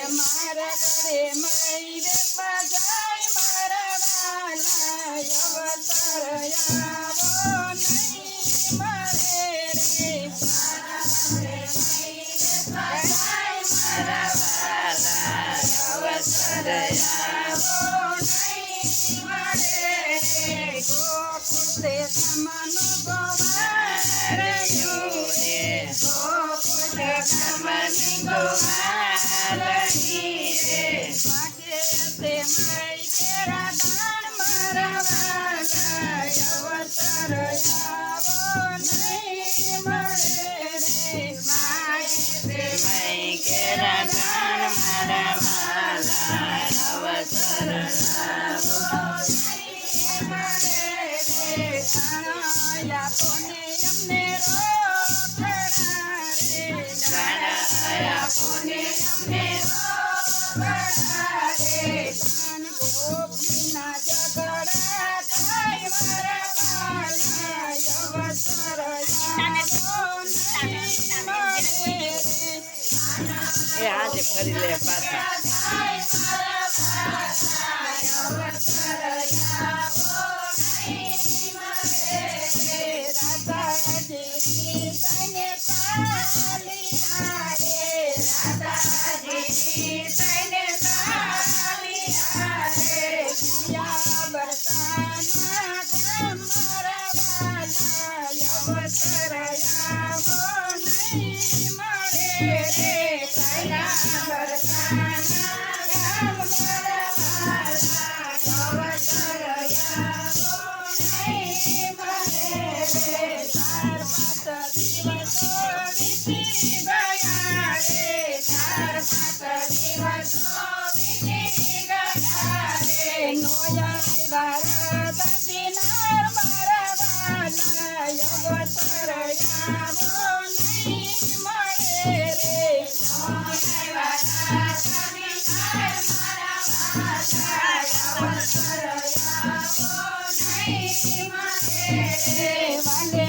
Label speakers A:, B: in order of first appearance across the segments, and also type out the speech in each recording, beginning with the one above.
A: મારા ઘરે મયરે પધાય મારા વાલા અવસર આવો નહીં મળે રે મારા વાલા અવસર આવો નહીં મળે રે ગોકુળ તે સમાનો ગોવાળ્યું રે ગોકુળ તે સમાની ગોવાળણી રે ભાગે તે મય કેરા દાન મારા વાલા અવસર આવો નહીં મળે રે ભાગે તે મય કેરા દાન મારા વાલા અવસર આવો નહીં મળે રે ખાણાયા કોને અમને રોકડા રે ખાણાયા કોને અમને રોકડા રે કાન ગોપીના ઝઘડા થાય મારા વાલા અવસર આવો નહીં મળે રે
B: એ આજે ફરી લે પાછા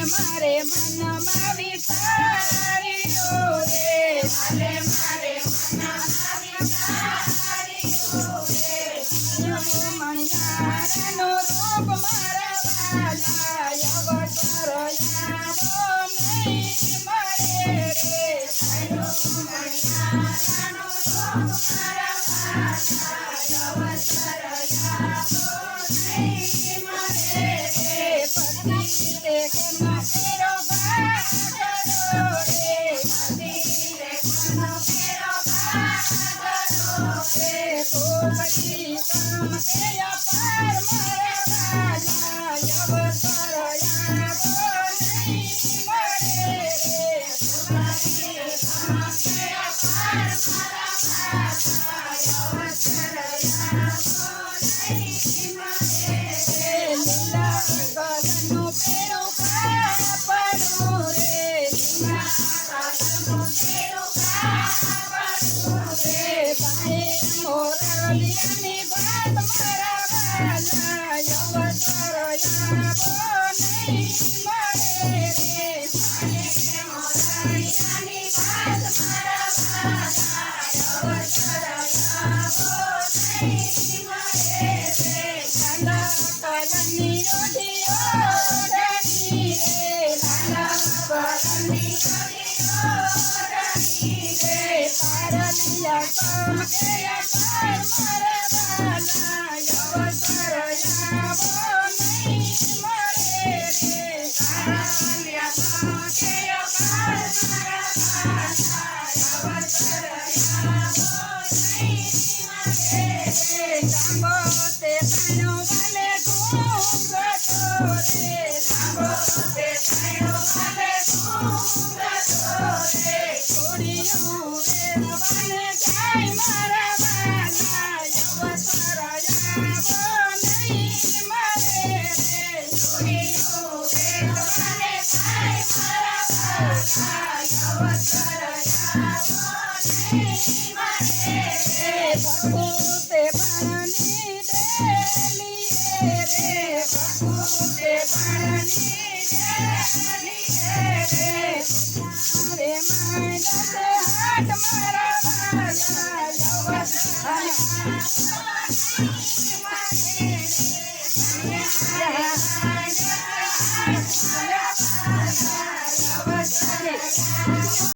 A: મારે મનમાં વિચાર્યું રે મારે મનમાં વિચાર્યું રે મણિયારનો રૂપ મારા વાલા અવસર આવો નહીં મળે રે મણિયારનો રૂપ મારા વાલા અવસર આવો નહીં મળે રે પતિ તે કોનો કેરો ભાગરો રે પતિ તે કોનો કેરો ભાગરો રે કોપરી કામ કે અપાર મારા વાલા અવસર આવો નહીં મળે રે કોપરી કામ કે અપાર મારા વાલા અવસર આવો નહીં મળે રે લીલા ગગનનો પેરો કાપડું રે લીલા ગગનનો પેરો કાપડું રે પાએ મોરલિયાની વાત મારા વાલા અવસર આવો નહીં મળે રે પાએ મોરલિયાની વાત મારા વાલા અવસર આવો નહીં મળે રે લાલા કલની રોટીઓ રણી રે લાલા કલની રોટીઓ રણી રે પારલિયા કામ કે અપાર મારા વાલા અવસર આવો નહીં મળે રે પારલિયા કામ કે અપાર મારા વાલા અવસર આવો નહીં મળે રે જાંબો તે પાણો વાલે ઘૂંઘટો રે જાંબો તે પાણો વાલે ઘૂંઘટો રે છોડીયું વેરવાને જાય મારા વાલા અવસર આવો નહીં મળે રે છોડીયું વેરવાને જાય મારા વાલા અવસર